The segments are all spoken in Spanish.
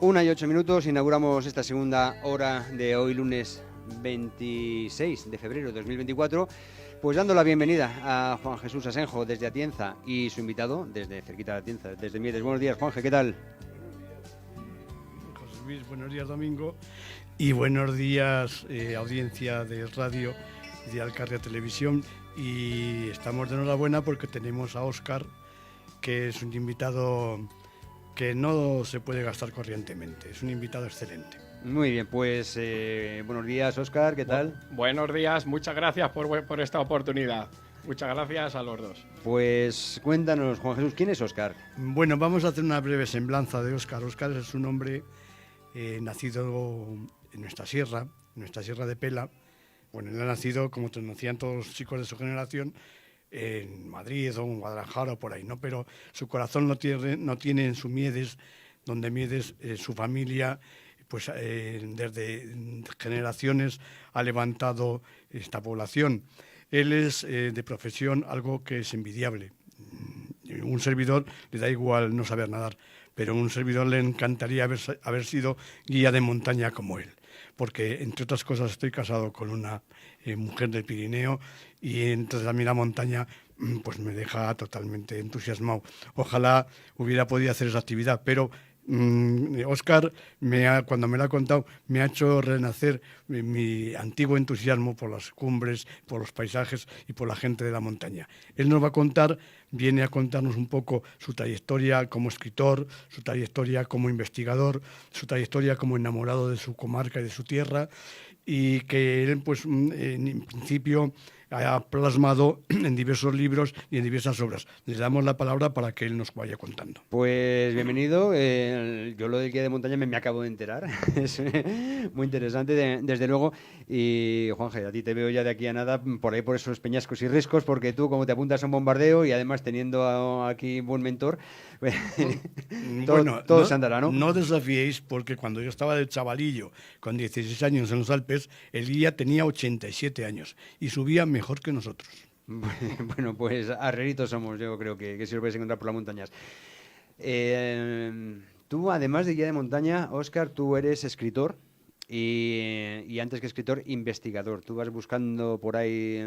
1:08, inauguramos esta segunda hora de hoy, lunes 26 de febrero de 2024, pues dando la bienvenida a Juan Jesús Asenjo desde Atienza y su invitado desde cerquita de Atienza, desde Miedes. Buenos días, Juanje, ¿qué tal? José Luis, buenos días, Domingo, y buenos días, audiencia de radio y de Alcarria Televisión. Y estamos de enhorabuena porque tenemos a Óscar, que es un invitado que no se puede gastar corrientemente, es un invitado excelente. Muy bien, pues buenos días, Óscar, ¿qué tal? Buenos días, muchas gracias por esta oportunidad. Muchas gracias a los dos. Pues cuéntanos, Juan Jesús, ¿quién es Óscar? Bueno, vamos a hacer una breve semblanza de Óscar. Óscar es un hombre nacido en nuestra sierra de Pela. Bueno, él ha nacido, como nacían todos los chicos de su generación, en Madrid o en Guadalajara o por ahí, ¿no? Pero su corazón no tiene en su Miedes, donde Miedes, su familia, pues desde generaciones ha levantado esta población. Él es de profesión algo que es envidiable. Un servidor le da igual no saber nadar, pero a un servidor le encantaría haber sido guía de montaña como él, porque entre otras cosas estoy casado con una mujer del Pirineo y entonces a mí la montaña pues me deja totalmente entusiasmado. Ojalá hubiera podido hacer esa actividad, pero Óscar, cuando me lo ha contado, me ha hecho renacer mi antiguo entusiasmo por las cumbres, por los paisajes y por la gente de la montaña. Él nos va a contar, viene a contarnos un poco su trayectoria como escritor, su trayectoria como investigador, su trayectoria como enamorado de su comarca y de su tierra, y que él, pues, en principio ha plasmado en diversos libros y en diversas obras. Le damos la palabra para que él nos vaya contando. Pues bienvenido. Yo lo del guía de montaña me acabo de enterar. Es muy interesante, desde luego. Y Juanje, a ti te veo ya de aquí a nada, por ahí por esos peñascos y riscos, porque tú, como te apuntas a un bombardeo y además teniendo aquí un buen mentor, todo se andará, ¿no? No desafiéis, porque cuando yo estaba de chavalillo, con 16 años en los Alpes, el guía tenía 87 años y subía mejor que nosotros. Bueno, pues arrieritos somos, yo creo que si os vais a encontrar por las montañas. Tú, además de guía de montaña, Óscar, tú eres escritor y antes que escritor, investigador. Tú vas buscando por ahí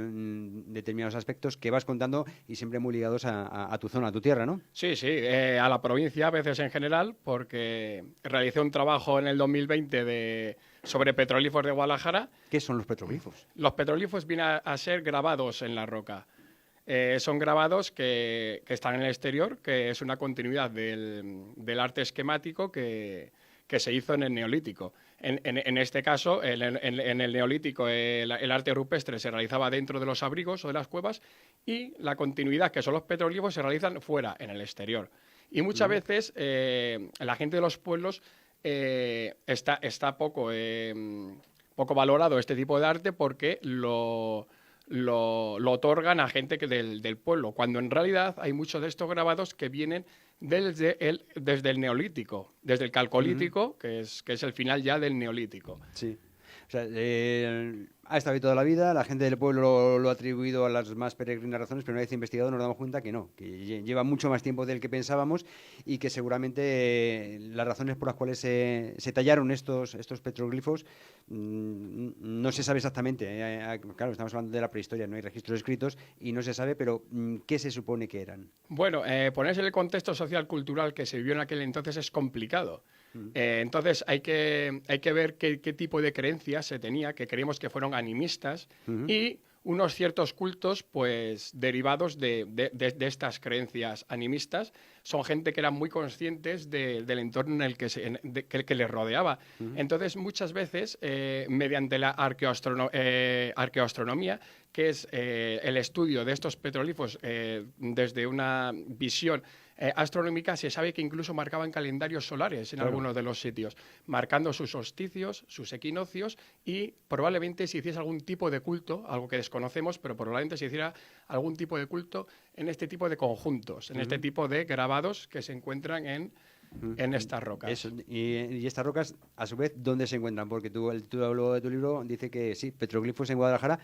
determinados aspectos que vas contando y siempre muy ligados a tu zona, a tu tierra, ¿no? Sí, a la provincia, a veces en general, porque realicé un trabajo en el 2020 sobre petroglifos de Guadalajara. ¿Qué son los petroglifos? Los petroglifos vienen a ser grabados en la roca. Son grabados que están en el exterior, que es una continuidad del arte esquemático que se hizo en el Neolítico. En este caso, en el Neolítico, el arte rupestre se realizaba dentro de los abrigos o de las cuevas, y la continuidad, que son los petroglifos, se realizan fuera, en el exterior. Y muchas veces la gente de los pueblos está poco valorado este tipo de arte, porque lo otorgan a gente del pueblo, cuando en realidad hay muchos de estos grabados que vienen desde el Neolítico, desde el Calcolítico, que es el final ya del Neolítico. Sí. O sea, ha estado ahí toda la vida, la gente del pueblo lo ha atribuido a las más peregrinas razones, pero una vez investigado nos damos cuenta que no, que lleva mucho más tiempo del que pensábamos y que seguramente las razones por las cuales se tallaron estos petroglifos no se sabe exactamente. Claro, estamos hablando de la prehistoria, no hay registros escritos y no se sabe, pero ¿qué se supone que eran? Bueno, ponerse en el contexto social-cultural que se vivió en aquel entonces es complicado. Entonces hay que ver qué tipo de creencias se tenía, que creíamos que fueron animistas, y unos ciertos cultos pues derivados de estas creencias animistas. Son gente que eran muy conscientes del entorno en el que les rodeaba. Entonces, muchas veces, mediante la arqueoastronomía, que es el estudio de estos petroglifos desde una visión astronómica, se sabe que incluso marcaban calendarios solares en algunos de los sitios, marcando sus solsticios, sus equinoccios, y probablemente se hiciese algún tipo de culto, algo que desconocemos, pero probablemente se hiciera algún tipo de culto en este tipo de conjuntos, en este tipo de grabados que se encuentran en estas rocas. Eso, y estas rocas, a su vez, ¿dónde se encuentran? Porque el título de tu libro dice que sí, petroglifos en Guadalajara,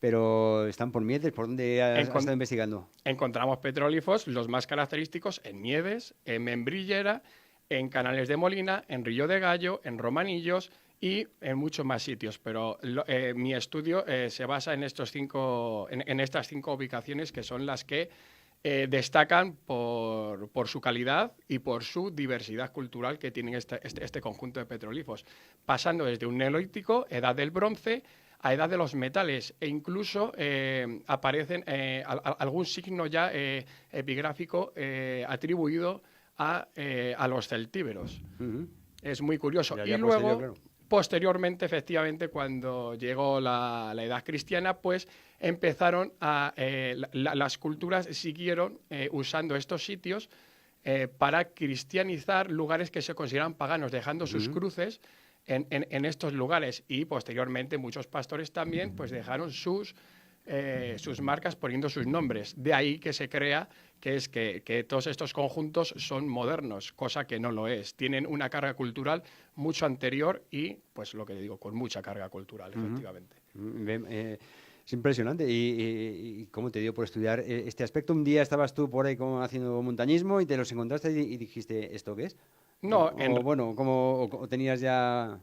pero están por Miedes. ¿Por dónde has estado investigando? Encontramos petroglifos, los más característicos, en Miedes, en Membrillera, en Canales de Molina, en Rillo de Gallo, en Romanillos y en muchos más sitios. Pero mi estudio se basa en, en estas 5 ubicaciones, que son las que destacan por su calidad y por su diversidad cultural que tienen este conjunto de petroglifos, pasando desde un neolítico, edad del bronce, a edad de los metales, e incluso aparecen algún signo ya epigráfico atribuido a los celtíberos. Es muy curioso. Y luego, posteriormente, efectivamente, cuando llegó la edad cristiana, pues empezaron las culturas siguieron usando estos sitios para cristianizar lugares que se consideraban paganos, dejando sus cruces en estos lugares, y posteriormente muchos pastores también pues dejaron sus marcas poniendo sus nombres. De ahí que se crea que todos estos conjuntos son modernos, cosa que no lo es. Tienen una carga cultural mucho anterior y, pues lo que digo, con mucha carga cultural, efectivamente. Es impresionante. ¿Y cómo te dio por estudiar este aspecto? Un día estabas tú por ahí como haciendo montañismo y te los encontraste y dijiste, ¿esto qué es? No, ¿Cómo tenías ya...?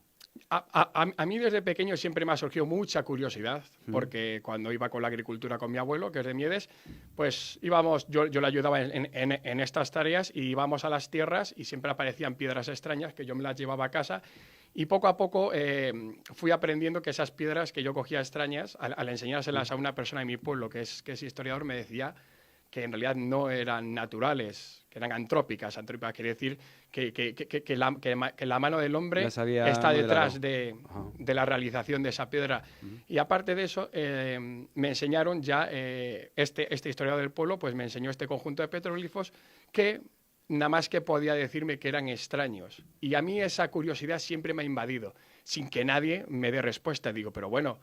A mí desde pequeño siempre me ha surgido mucha curiosidad, porque cuando iba con la agricultura con mi abuelo, que es de Miedes, pues íbamos, yo le ayudaba en estas tareas, y íbamos a las tierras y siempre aparecían piedras extrañas que yo me las llevaba a casa, y poco a poco fui aprendiendo que esas piedras que yo cogía extrañas, al enseñárselas a una persona de mi pueblo que es historiador, me decía que en realidad no eran naturales, que eran antrópicas. Antrópicas quiere decir que la mano del hombre está detrás de la realización de esa piedra. Y aparte de eso, me enseñaron ya, este historiador del pueblo, pues me enseñó este conjunto de petroglifos que nada más que podía decirme que eran extraños. Y a mí esa curiosidad siempre me ha invadido, sin que nadie me dé respuesta. Digo, pero bueno,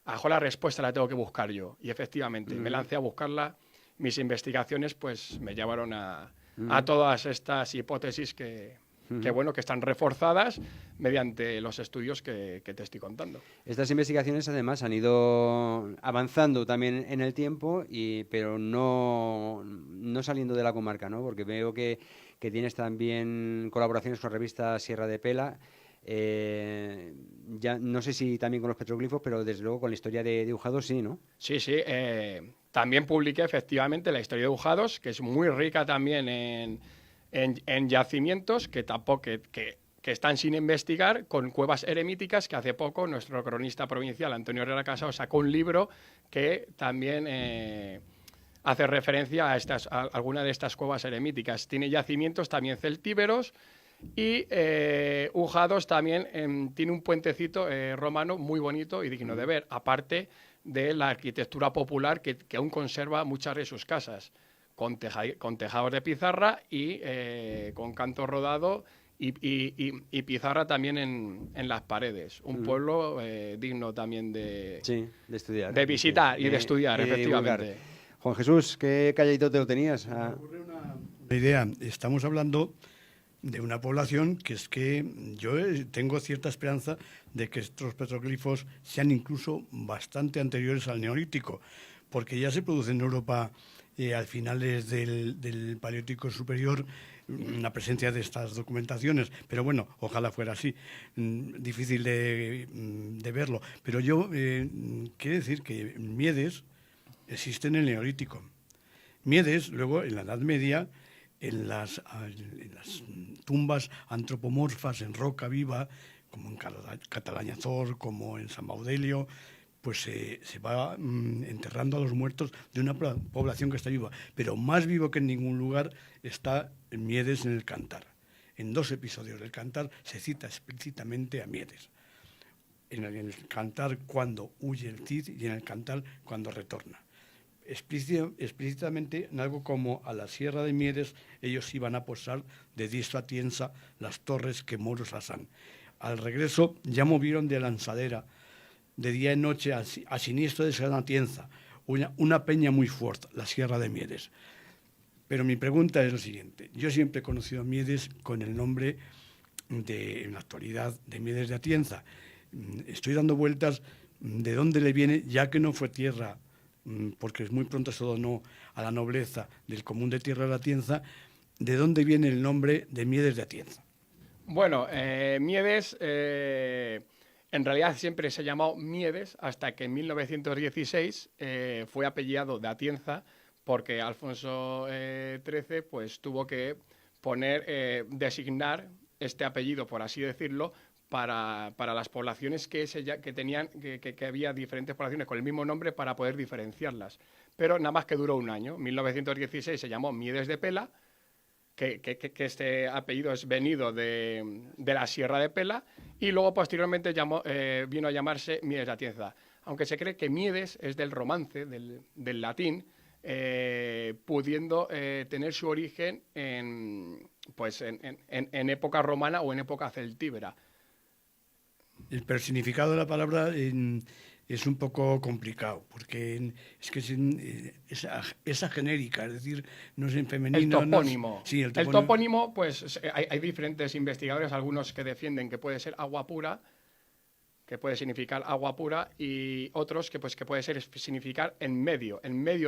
la respuesta la tengo que buscar yo. Y efectivamente, me lancé a buscarla. Mis investigaciones pues me llevaron a todas estas hipótesis que están reforzadas mediante los estudios que te estoy contando. Estas investigaciones además han ido avanzando también en el tiempo, pero no saliendo de la comarca, ¿no? Porque veo que tienes también colaboraciones con la revista Sierra de Pela. Ya no sé si también con los petroglifos, pero desde luego con la historia de Ujados sí, ¿no? Sí. También publiqué efectivamente la historia de Ujados, que es muy rica también en yacimientos que están sin investigar, con cuevas eremíticas, que hace poco nuestro cronista provincial Antonio Herrera Casado sacó un libro que también hace referencia a alguna de estas cuevas eremíticas. Tiene yacimientos también celtíberos. Y Ujados también tiene un puentecito romano muy bonito y digno de ver, aparte de la arquitectura popular que aún conserva muchas de sus casas, con tejados de pizarra y con canto rodado y pizarra también en las paredes. Un pueblo digno también de estudiar, de visitar y de estudiar, efectivamente. Divulgar. Juan Jesús, ¿qué calladito te lo tenías? Me ocurre una idea. Estamos hablando de una población que es que yo tengo cierta esperanza de que estos petroglifos sean incluso bastante anteriores al Neolítico, porque ya se produce en Europa al finales del Paleolítico Superior la presencia de estas documentaciones, pero bueno, ojalá fuera así, difícil de verlo. Pero yo quiero decir que Miedes existe en el Neolítico. Miedes, luego, en la Edad Media, en las tumbas antropomorfas en roca viva, como en Catalañazor, como en San Baudelio, pues se va enterrando a los muertos de una población que está viva. Pero más vivo que en ningún lugar está en Miedes, en el Cantar. En 2 episodios del Cantar se cita explícitamente a Miedes. En el Cantar cuando huye el Cid y en el Cantar cuando retorna. Explícitamente en algo como a la Sierra de Miedes ellos iban a posar de diestro a tienza las torres que moros asan. Al regreso ya movieron de lanzadera de día y noche a siniestro de San Atienza, una peña muy fuerte, la Sierra de Miedes. Pero mi pregunta es lo siguiente. Yo siempre he conocido a Miedes con el nombre en la actualidad de Miedes de Atienza. Estoy dando vueltas de dónde le viene, ya que no fue tierra, porque muy pronto se donó a la nobleza del común de Tierra de la Atienza, de dónde viene el nombre de Miedes de Atienza. Bueno, Miedes en realidad siempre se llamó Miedes hasta que en 1916 fue apellidado de Atienza porque Alfonso XIII pues, tuvo que designar este apellido, por así decirlo, para las poblaciones que tenían, que había diferentes poblaciones con el mismo nombre para poder diferenciarlas. Pero nada más que duró un año. En 1916 se llamó Miedes de Pela, que este apellido es venido de la Sierra de Pela, y luego posteriormente vino a llamarse Miedes de Atienza. Aunque se cree que Miedes es del romance, del latín, pudiendo tener su origen en época romana o en época celtíbera. Pero el significado de la palabra es un poco complicado, porque es que es genérica, es decir, no es en femenino. El topónimo. No es, sí, el topónimo, pues hay diferentes investigadores, algunos que defienden que puede ser agua pura, que puede significar agua pura, y otros que puede significar en medio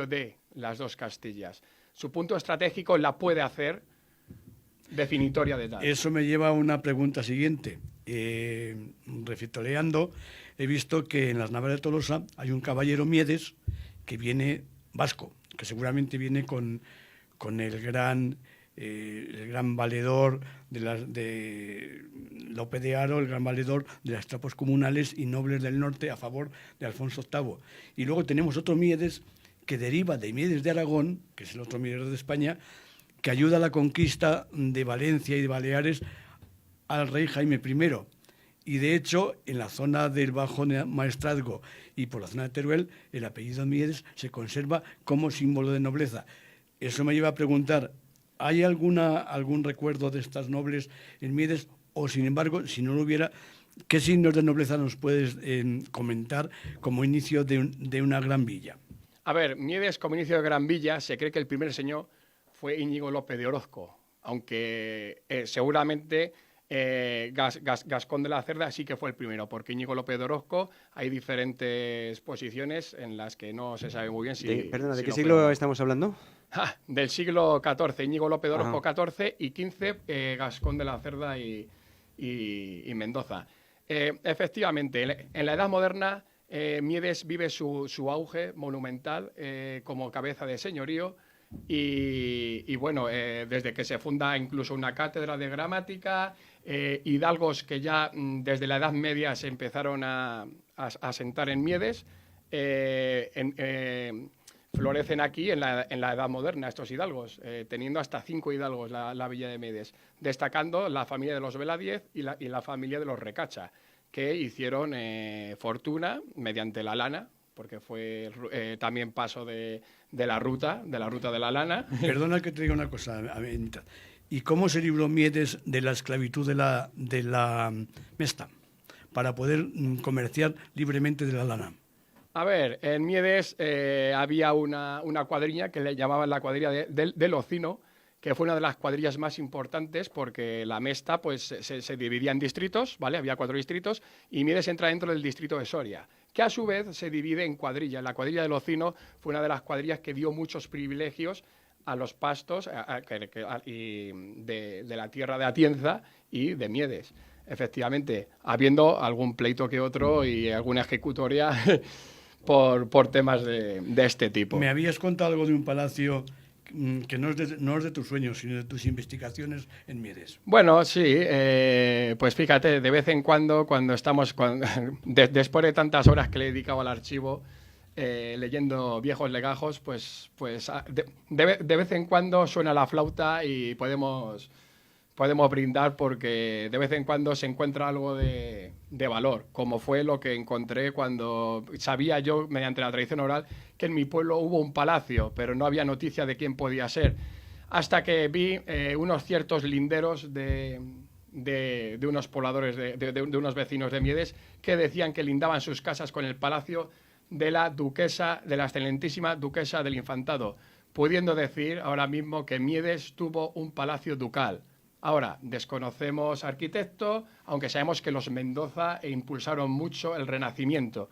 de las dos Castillas. Su punto estratégico la puede hacer definitoria de tal. Eso me lleva a una pregunta siguiente. Refitoleando, he visto que en las naves de Tolosa hay un caballero Miedes que viene vasco, que seguramente viene con el gran valedor de Lope de Haro, el gran valedor de las tropas comunales y nobles del norte a favor de Alfonso VIII. Y luego tenemos otro Miedes que deriva de Miedes de Aragón, que es el otro Miedes de España, que ayuda a la conquista de Valencia y de Baleares al rey Jaime I. Y de hecho, en la zona del Bajo Maestrazgo y por la zona de Teruel, el apellido Miedes se conserva como símbolo de nobleza. Eso me lleva a preguntar, ¿hay algún recuerdo de estas nobles en Miedes? O, sin embargo, si no lo hubiera, ¿qué signos de nobleza nos puedes comentar como inicio de una gran villa? A ver, Miedes como inicio de gran villa, se cree que el primer señor fue Íñigo López de Orozco, aunque seguramente Gascón de la Cerda sí que fue el primero, porque Íñigo López de Orozco hay diferentes posiciones en las que no se sabe muy bien si... ¿De qué siglo estamos hablando? Del siglo XIV, Íñigo López de Orozco XIV, y XV, Gascón de la Cerda y Mendoza. Efectivamente, en la Edad Moderna, Miedes vive su auge monumental como cabeza de señorío. Y bueno, desde que se funda incluso una cátedra de gramática, hidalgos que ya desde la Edad Media se empezaron a asentar en Miedes, florecen aquí en la Edad Moderna estos hidalgos, teniendo hasta 5 hidalgos la villa de Miedes, destacando la familia de los Veladíez y la familia de los Recacha, que hicieron fortuna mediante la lana, porque fue también paso de la ruta de la lana. Perdona que te diga una cosa. ¿Y cómo se libró Miedes de la esclavitud de la mesta para poder comerciar libremente de la lana? A ver, en Miedes había una cuadrilla que le llamaban la cuadrilla del Ocino, que fue una de las cuadrillas más importantes porque la mesta pues, se dividía en distritos, ¿vale? Había 4 distritos y Miedes entra dentro del distrito de Soria, que a su vez se divide en cuadrillas. La cuadrilla del Ocino fue una de las cuadrillas que dio muchos privilegios a los pastos de la tierra de Atienza y de Miedes. Efectivamente, habiendo algún pleito que otro y alguna ejecutoria por temas de este tipo. Me habías contado algo de un palacio que no es de tus sueños, sino de tus investigaciones en Miedes. Bueno, sí, pues fíjate, de vez en cuando estamos, después de tantas horas que le he dedicado al archivo, leyendo viejos legajos, pues de vez en cuando suena la flauta y podemos brindar porque de vez en cuando se encuentra algo de valor, como fue lo que encontré cuando sabía yo, mediante la tradición oral, que en mi pueblo hubo un palacio, pero no había noticia de quién podía ser, hasta que vi unos ciertos linderos de unos pobladores, de unos vecinos de Miedes, que decían que lindaban sus casas con el palacio de la duquesa, de la excelentísima duquesa del Infantado, pudiendo decir ahora mismo que Miedes tuvo un palacio ducal. Ahora, desconocemos arquitecto, aunque sabemos que los Mendoza impulsaron mucho el Renacimiento.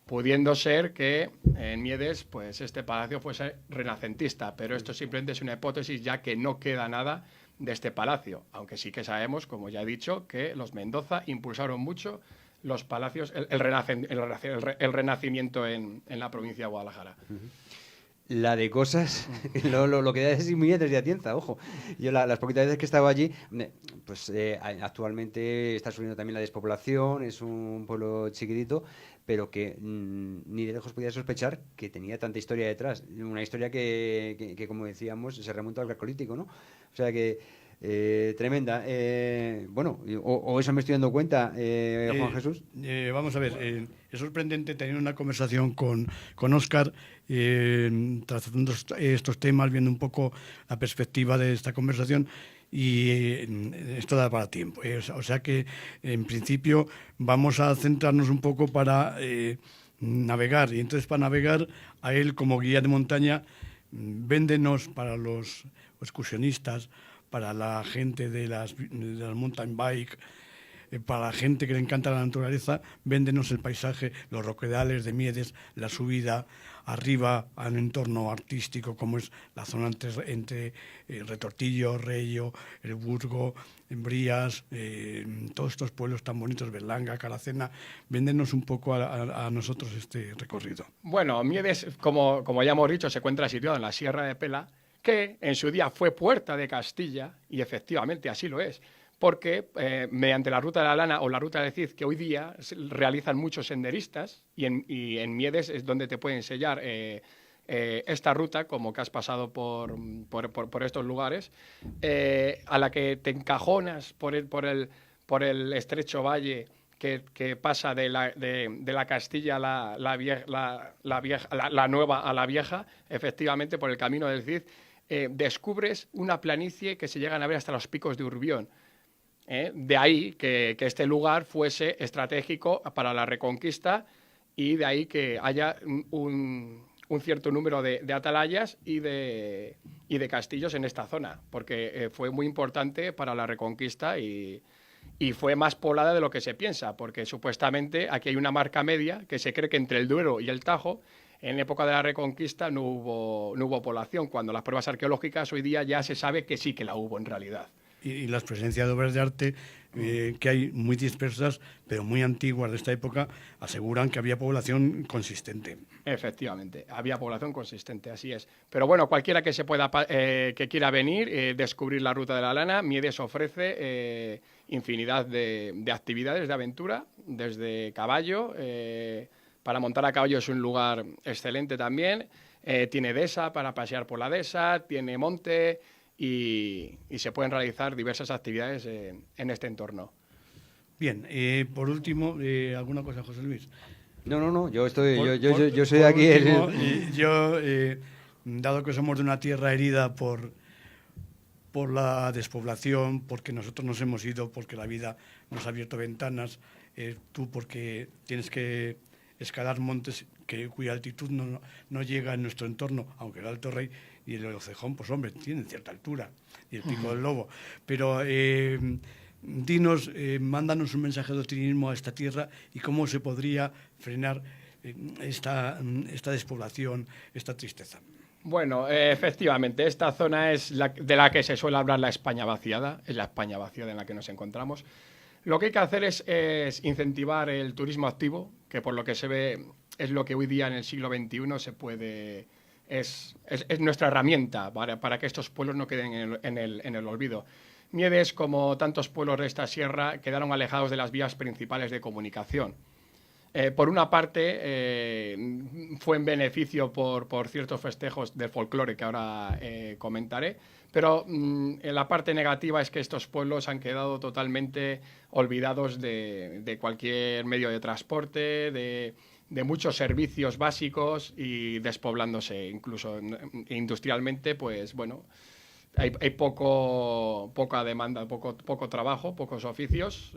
pudiendo ser que en Miedes pues este palacio fuese renacentista, pero esto simplemente es una hipótesis, ya que no queda nada de este palacio, aunque sí que sabemos, como ya he dicho, que los Mendoza impulsaron mucho los palacios, el renacimiento en la provincia de Guadalajara. La de cosas, lo que da es muy desde Atienza, ojo. Yo las poquitas veces que he estado allí, pues actualmente está sufriendo también la despoblación, es un pueblo chiquitito, pero que ni de lejos podía sospechar que tenía tanta historia detrás. Una historia que como decíamos, se remonta al Calcolítico, ¿no? O sea que tremenda. Bueno, o eso me estoy dando cuenta, Juan Jesús. Vamos a ver, es sorprendente tener una conversación con Óscar, tratando estos temas, viendo un poco la perspectiva de esta conversación, y esto da para tiempo. O sea que, en principio, vamos a centrarnos un poco para navegar, y entonces para navegar a él como guía de montaña, véndenos para los excursionistas, para la gente de las mountain bike, para la gente que le encanta la naturaleza, véndenos el paisaje, los roquedales de Miedes, la subida arriba a un entorno artístico como es la zona entre Retortillo, Reyo, El Burgo, Brías, todos estos pueblos tan bonitos, Berlanga, Caracena. Véndenos un poco a nosotros este recorrido. Bueno, Miedes, como ya hemos dicho, se encuentra situado en la Sierra de Pela, que en su día fue puerta de Castilla, y efectivamente así lo es, porque mediante la Ruta de la Lana o la Ruta del Cid, que hoy día realizan muchos senderistas, y en Miedes es donde te pueden sellar esta ruta, como que has pasado por estos lugares, a la que te encajonas por el estrecho valle que pasa de la Castilla la nueva a la vieja, efectivamente por el camino del Cid. Descubres una planicie que se llegan a ver hasta los picos de Urbión. De ahí que este lugar fuese estratégico para la Reconquista, y de ahí que haya un cierto número de atalayas y de castillos en esta zona, porque fue muy importante para la Reconquista y fue más poblada de lo que se piensa, porque supuestamente aquí hay una marca media que se cree que entre el Duero y el Tajo, en época de la Reconquista no hubo población, cuando las pruebas arqueológicas hoy día ya se sabe que sí que la hubo en realidad. Y las presencias de obras de arte que hay muy dispersas, pero muy antiguas de esta época, aseguran que había población consistente. Efectivamente, había población consistente, así es. Pero bueno, cualquiera que que quiera venir, descubrir la Ruta de la Lana, Miedes ofrece infinidad de actividades de aventura, desde caballo. Para montar a caballo es un lugar excelente también. Tiene dehesa para pasear por la dehesa, tiene monte, y se pueden realizar diversas actividades en este entorno. Bien, por último, ¿alguna cosa, José Luis? No, yo soy aquí último, dado que somos de una tierra herida por la despoblación, porque nosotros nos hemos ido, porque la vida nos ha abierto ventanas, tú porque tienes que escalar montes cuya altitud no llega en nuestro entorno, aunque el Alto Rey y el Ocejón, pues hombre, tienen cierta altura, y el Pico del Lobo. Pero dinos, mándanos un mensaje de optimismo a esta tierra y cómo se podría frenar esta despoblación, esta tristeza. Bueno, efectivamente, esta zona es de la que se suele hablar la España vaciada, es la España vaciada en la que nos encontramos. Lo que hay que hacer es incentivar el turismo activo, que por lo que se ve es lo que hoy día en el siglo XXI es nuestra herramienta para que estos pueblos no queden en el olvido. Miedes, como tantos pueblos de esta sierra, quedaron alejados de las vías principales de comunicación. Por una parte, fue en beneficio por ciertos festejos del folclore que ahora comentaré, pero la parte negativa es que estos pueblos han quedado totalmente olvidados de cualquier medio de transporte, de muchos servicios básicos, y despoblándose incluso industrialmente, pues bueno, hay poca demanda, poco trabajo, pocos oficios.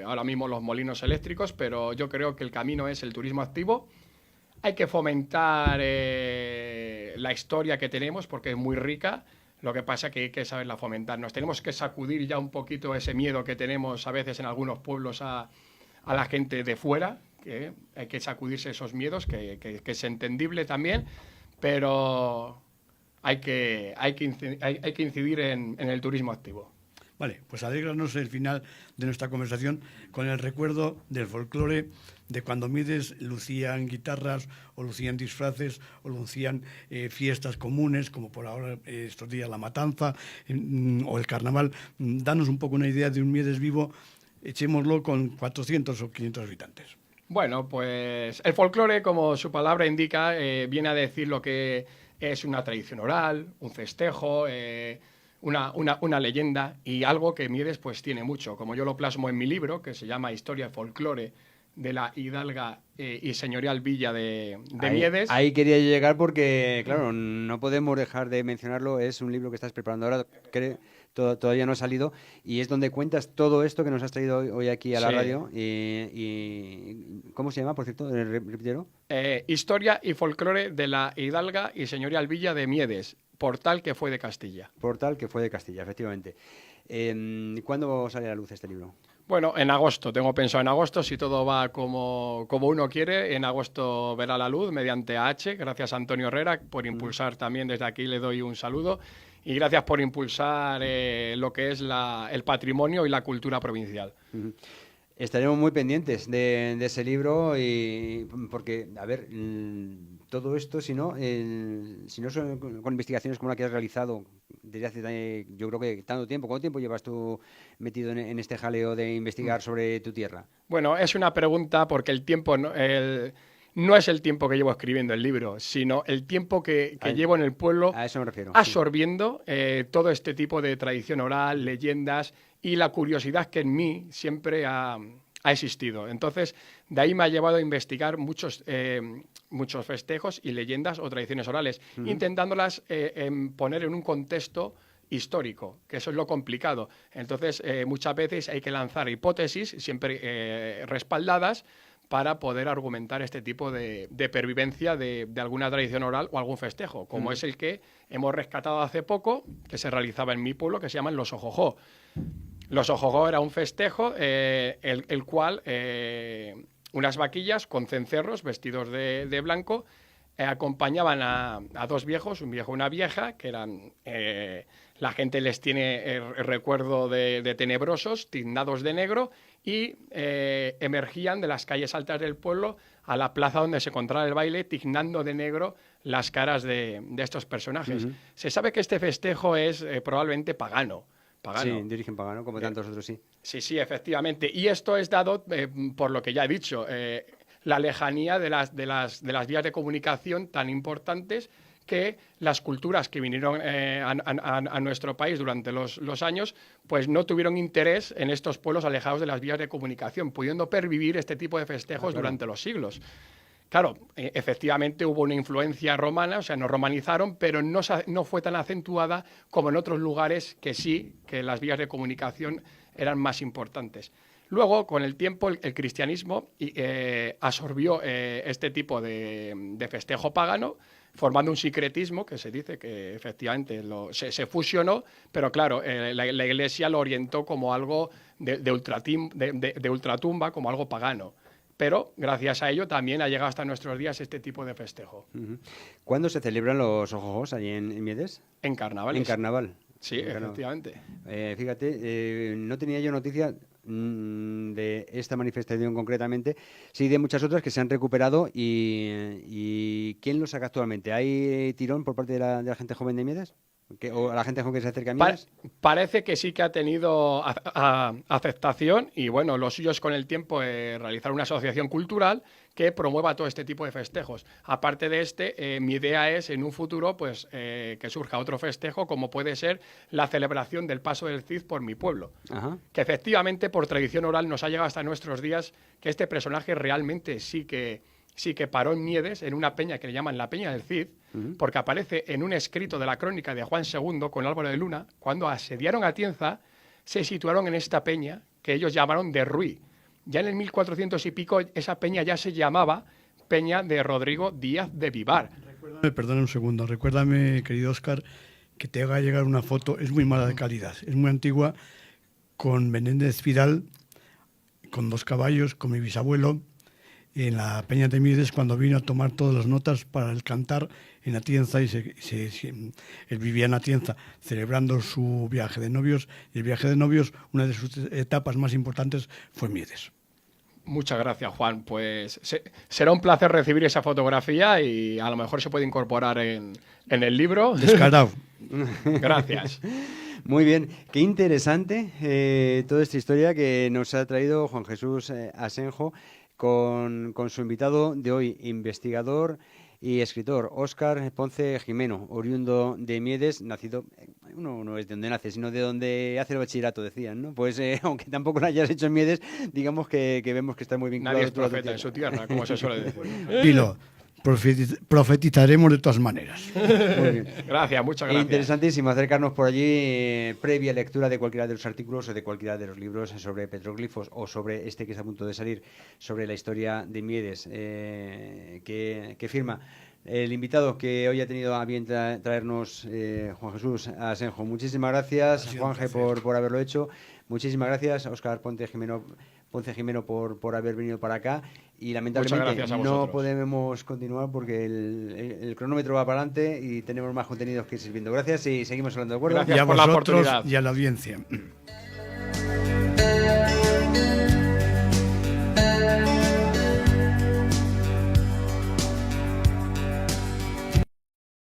Ahora mismo los molinos eléctricos, pero yo creo que el camino es el turismo activo. Hay que fomentar la historia que tenemos, porque es muy rica. Lo que pasa es que hay que saberla fomentar. Nos tenemos que sacudir ya un poquito ese miedo que tenemos a veces en algunos pueblos a la gente de fuera, que hay que sacudirse esos miedos, que es entendible también, pero hay que incidir en el turismo activo. Vale, pues alégranos el final de nuestra conversación con el recuerdo del folclore, de cuando Miedes lucían guitarras o lucían disfraces o lucían fiestas comunes, como por ahora estos días la matanza o el carnaval. Danos un poco una idea de un Miedes vivo, echémoslo con 400 o 500 habitantes. Bueno, pues el folclore, como su palabra indica, viene a decir lo que es una tradición oral, un festejo, una leyenda y algo que Miedes pues tiene mucho, como yo lo plasmo en mi libro, que se llama Historia y Folclore de la hidalga y señorial villa de Miedes. Ahí quería llegar porque, claro, no podemos dejar de mencionarlo, es un libro que estás preparando ahora, todavía no ha salido, y es donde cuentas todo esto que nos has traído hoy aquí a la radio. Y ¿cómo se llama, por cierto? ¿Repitero? Historia y Folclore de la hidalga y señorial villa de Miedes. Portal que fue de Castilla. Portal que fue de Castilla, efectivamente. ¿Cuándo sale a la luz este libro? Bueno, en agosto, tengo pensado en agosto, si todo va como uno quiere, en agosto verá la luz mediante AH, gracias a Antonio Herrera por impulsar también, desde aquí le doy un saludo, y gracias por impulsar lo que es el patrimonio y la cultura provincial. Estaremos muy pendientes de ese libro, y porque, a ver, todo esto, si no son con investigaciones como la que has realizado desde hace, yo creo que tanto tiempo. ¿Cuánto tiempo llevas tú metido en este jaleo de investigar sobre tu tierra? Bueno, es una pregunta porque el tiempo no es el tiempo que llevo escribiendo el libro, sino el tiempo que llevo en el pueblo a eso me refiero, absorbiendo todo este tipo de tradición oral, leyendas y la curiosidad que en mí siempre ha existido. Entonces, de ahí me ha llevado a investigar muchos festejos y leyendas o tradiciones orales, intentándolas poner en un contexto histórico, que eso es lo complicado. Entonces, muchas veces hay que lanzar hipótesis, siempre respaldadas, para poder argumentar este tipo de pervivencia de alguna tradición oral o algún festejo, como es el que hemos rescatado hace poco, que se realizaba en mi pueblo, que se llaman los ojojó. Los ojojó era un festejo, el cual unas vaquillas con cencerros vestidos de blanco acompañaban a dos viejos, un viejo y una vieja, que eran... la gente les tiene el recuerdo de tenebrosos, tiznados de negro, y emergían de las calles altas del pueblo a la plaza donde se encontraba el baile, tiznando de negro las caras de estos personajes. Se sabe que este festejo es probablemente pagano. Sí, de origen pagano, como tantos otros, sí. Sí, efectivamente. Y esto es dado por lo que ya he dicho, la lejanía de las vías de comunicación tan importantes que las culturas que vinieron a nuestro país durante los años, pues no tuvieron interés en estos pueblos alejados de las vías de comunicación, pudiendo pervivir este tipo de festejos durante los siglos. Claro, efectivamente hubo una influencia romana, o sea, nos romanizaron, pero no fue tan acentuada como en otros lugares que sí, que las vías de comunicación eran más importantes. Luego, con el tiempo, el cristianismo absorbió este tipo de festejo pagano, formando un sincretismo que se dice que efectivamente se fusionó, pero claro, la Iglesia lo orientó como algo de ultratumba, como algo pagano. Pero gracias a ello también ha llegado hasta nuestros días este tipo de festejo. ¿Cuándo se celebran los ojojós allí en Miedes? En carnaval. En carnaval. Sí, efectivamente. Fíjate, no tenía yo noticia de esta manifestación concretamente, sí de muchas otras que se han recuperado. ¿Y quién lo saca actualmente? ¿Hay tirón por parte de la gente joven de Miedes? ¿O la gente joven que se acerca a Miedes? Parece que sí que ha tenido aceptación y bueno, lo suyo es con el tiempo realizar una asociación cultural que promueva todo este tipo de festejos. Aparte de mi idea es en un futuro pues que surja otro festejo como puede ser la celebración del paso del Cid por mi pueblo. Ajá. Que efectivamente por tradición oral nos ha llegado hasta nuestros días que este personaje realmente sí que paró en Miedes, en una peña que le llaman la Peña del Cid, porque aparece en un escrito de la crónica de Juan II con Álvaro de Luna, cuando asediaron Atienza, se situaron en esta peña que ellos llamaron de Ruy. Ya en el 1400 y pico esa peña ya se llamaba Peña de Rodrigo Díaz de Vivar. Perdona un segundo, recuérdame, querido Óscar, que te haga llegar una foto, es muy mala de calidad, es muy antigua, con Menéndez Fidal, con 2 caballos, con mi bisabuelo, en la Peña de Miedes cuando vino a tomar todas las notas para el cantar en Atienza y él vivía en Atienza celebrando su viaje de novios y el viaje de novios, una de sus etapas más importantes fue Miedes. Muchas gracias, Juan. Pues será un placer recibir esa fotografía y a lo mejor se puede incorporar en el libro. Descarado. Gracias. Muy bien, qué interesante toda esta historia que nos ha traído Juan Jesús Asenjo con su invitado de hoy, investigador y escritor, Óscar Ponce Jimeno, oriundo de Miedes, nacido, uno no es de donde nace, sino de donde hace el bachillerato, decían, ¿no? Pues aunque tampoco lo hayas hecho en Miedes, digamos que vemos que está muy vinculado. Nadie es profeta en su tierra, como se suele decir. Dilo, profetizaremos de todas maneras. Muy bien. Gracias, muchas gracias. Interesantísimo acercarnos por allí previa lectura de cualquiera de los artículos o de cualquiera de los libros sobre petroglifos o sobre este que está a punto de salir, sobre la historia de Miedes, que firma el invitado que hoy ha tenido a bien traernos, Juan Jesús Asenjo. Muchísimas gracias, Juanje, por haberlo hecho. Muchísimas gracias, Óscar Ponce Jimeno, por haber venido para acá. Y lamentablemente no podemos continuar porque el cronómetro va para adelante y tenemos más contenidos que ir sirviendo. Gracias y seguimos hablando, ¿de acuerdo? Gracias por la oportunidad. Y a la audiencia.